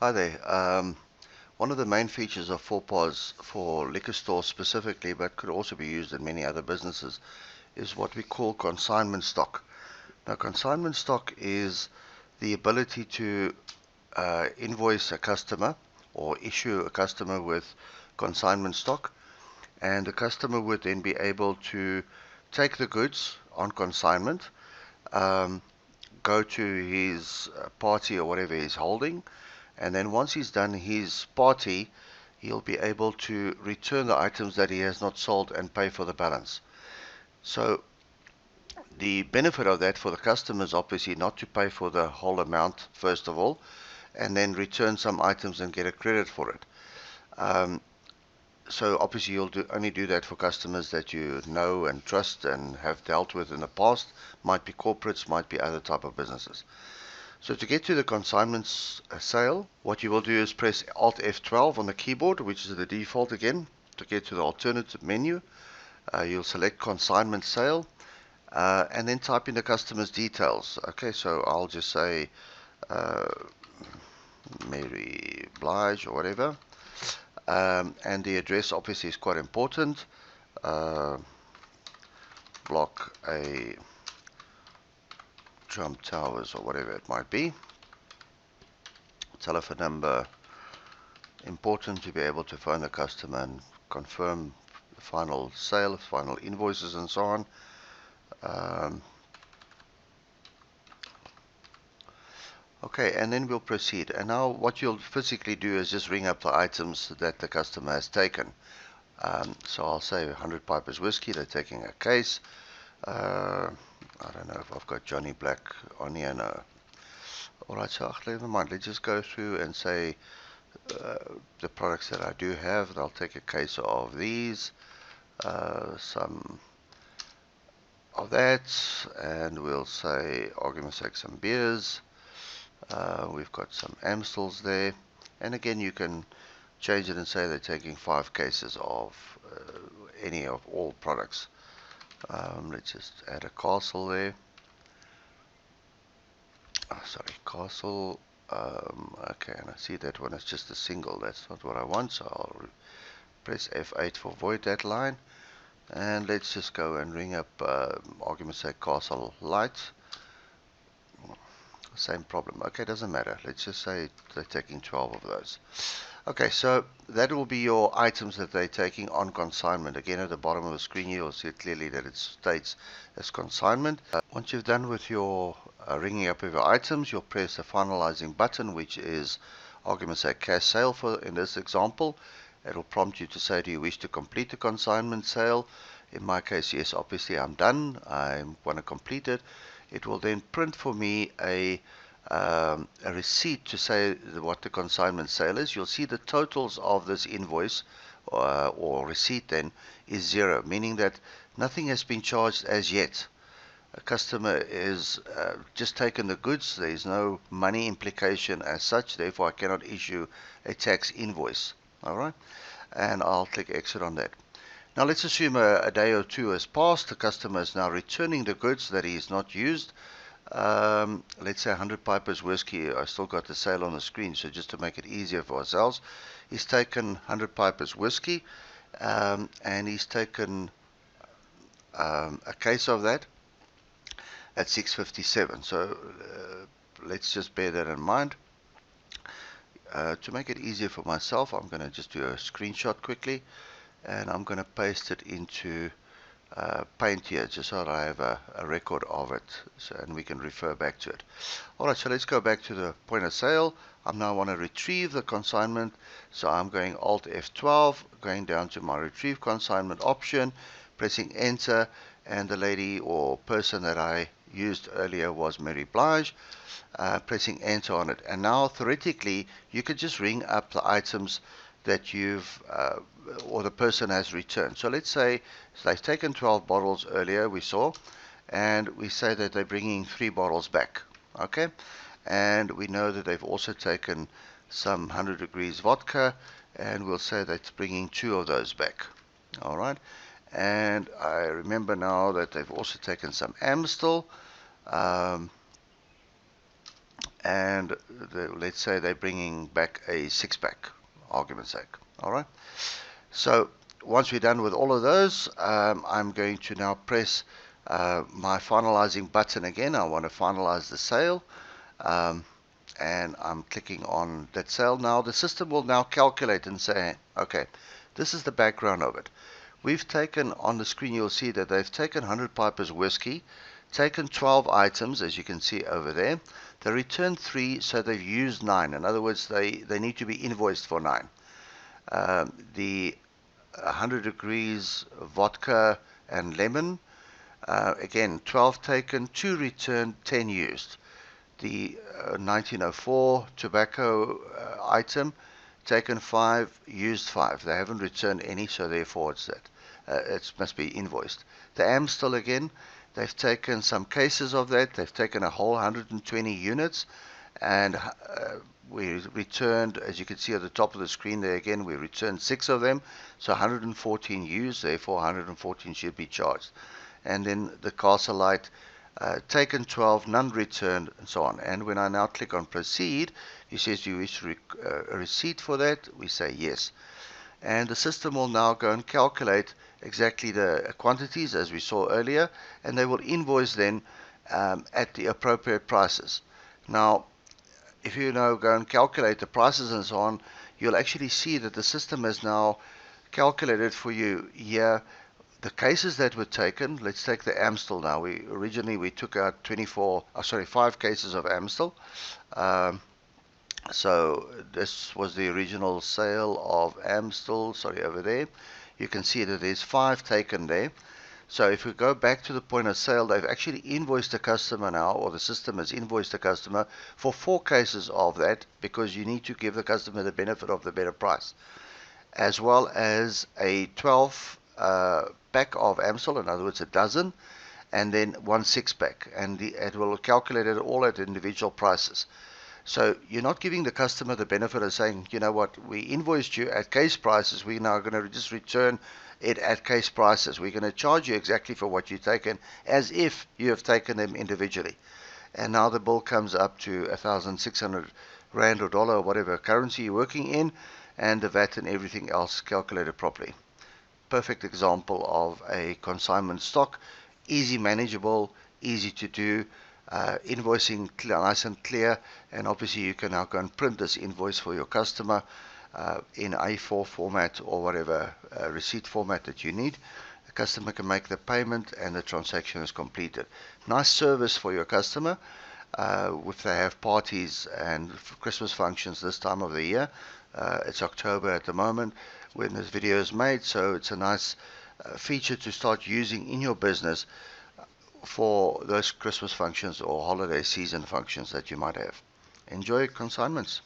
Hi there. One of the main features of 4POS for liquor stores specifically, but could also be used in many other businesses, is what we call consignment stock. Now, consignment stock is the ability to invoice a customer or issue a customer with consignment stock, and the customer would then be able to take the goods on consignment, um, go to his party or whatever he's holding, and then once he's done his party, he'll be able to return the items that he has not sold and pay for the balance. So the benefit of that for the customer is obviously not to pay for the whole amount first of all, and then return some items and get a credit for it. Um, so obviously you'll only do that for customers that you know and trust and have dealt with in the past. Might be corporates, might be other type of businesses. So to get to the consignments sale, what you will do is press Alt F12 on the keyboard, which is the default again. To get to the alternative menu, you'll select consignment sale, and then type in the customer's details. Okay, so I'll just say uh, Mary Blige or whatever. And the address obviously is quite important. Block A, Trump Towers or whatever it might be. Telephone number, important to be able to phone the customer and confirm the final sale, final invoices and so on. Okay, and then we'll proceed. And now what you'll physically do is just ring up the items that the customer has taken. So I'll say 100 Pipers whiskey, they're taking a case. I don't know if I've got Johnny Black on here. No. Alright, so never mind. Let's just go through and say the products that I do have. I'll take a case of these, some of that, and we'll say, argument's sake, some beers. We've got some Amstels there, and again you can change it and say they're taking 5 cases of any of all products. Let's just add a castle there. Sorry, castle. Okay, and I see that one is just a single. That's not what I want, so I'll press F8 for void that line. And let's just go and ring up, argument's sake, castle light. Same problem. Okay, doesn't matter. Let's just say they're taking 12 of those. Okay, so that will be your items that they're taking on consignment. Again, at the bottom of the screen, you'll see clearly that it states as consignment. Once you've done with your ringing up of your items, you'll press the finalizing button, which is, argument say, cash sale for in this example. It'll prompt you to say, do you wish to complete the consignment sale? In my case, yes, obviously I'm done. I want to complete it. It will then print for me a receipt to say what the consignment sale is. You'll see the totals of this invoice or receipt then is 0, meaning that nothing has been charged as yet. A customer is just taken the goods. There is no money implication as such, therefore I cannot issue a tax invoice. Alright, and I'll click exit on that. Now let's assume a day or two has passed. The customer is now returning the goods that he has not used. Let's say 100 Pipers whiskey. I still got the sale on the screen, so just to make it easier for ourselves, he's taken 100 Pipers whiskey, and he's taken a case of that at 6.57. So let's just bear that in mind. To make it easier for myself, I'm going to just do a screenshot quickly, and I'm going to paste it into Paint here, just so that I have a record of it, so, and we can refer back to it. Alright, so let's go back to the point of sale. I now want to retrieve the consignment, so I'm going Alt F12, going down to my retrieve consignment option, pressing enter, and the lady or person that I used earlier was Mary Blige. Pressing enter on it, and now theoretically you could just ring up the items that you've or the person has returned. So let's say they've taken 12 bottles earlier, we saw, and we say that they're bringing 3 bottles back. Okay, and we know that they've also taken some 100 degrees vodka, and we'll say that's bringing 2 of those back. All right, and I remember now that they've also taken some Amstel, and let's say they're bringing back a 6-pack, argument's sake. Alright, so once we're done with all of those, I'm going to now press my finalizing button again. I want to finalize the sale, and I'm clicking on that sale. Now the system will now calculate and say, okay, this is the background of it. We've taken, on the screen you'll see that they've taken 100 Piper's whiskey, taken 12 items, as you can see over there. They returned 3, so they've used 9. In other words, they need to be invoiced for 9. The 100 degrees vodka and lemon, again, 12 taken, 2 returned, 10 used. The 1904 tobacco item, taken 5, used 5. They haven't returned any, so therefore it's that. It must be invoiced. The Amstel again, they've taken some cases of that. They've taken a whole 120 units, and we returned, as you can see at the top of the screen there again, we returned 6 of them, so 114 used, therefore 114 should be charged. And then the Castle Light, taken 12, none returned, and so on. And when I now click on proceed, it says, do you wish a receipt for that? We say yes. And the system will now go and calculate exactly the quantities as we saw earlier, and they will invoice then at the appropriate prices. Now, if you now go and calculate the prices and so on, you'll actually see that the system has now calculated for you here the cases that were taken. Let's take the Amstel now. Originally we took out 5 cases of Amstel. So this was the original sale of Amstel, over there. You can see that there's 5 taken there. So if we go back to the point of sale, they've actually invoiced the customer now, or the system has invoiced the customer for 4 cases of that, because you need to give the customer the benefit of the better price, as well as a 12 pack of Amstel, in other words a dozen, and then 1 6-pack, and it will calculate it all at individual prices. So you're not giving the customer the benefit of saying, you know what, we invoiced you at case prices, we're now going to just return it at case prices. We're going to charge you exactly for what you've taken, as if you have taken them individually. And now the bill comes up to 1,600 Rand or dollar, or whatever currency you're working in, and the VAT and everything else calculated properly. Perfect example of a consignment stock, easy manageable, easy to do. Invoicing nice and clear, and obviously you can now go and print this invoice for your customer in A4 format or whatever receipt format that you need. The customer can make the payment and the transaction is completed. Nice service for your customer if they have parties and Christmas functions this time of the year. It's October at the moment when this video is made, so it's a nice feature to start using in your business for those Christmas functions or holiday season functions that you might have. Enjoy consignments.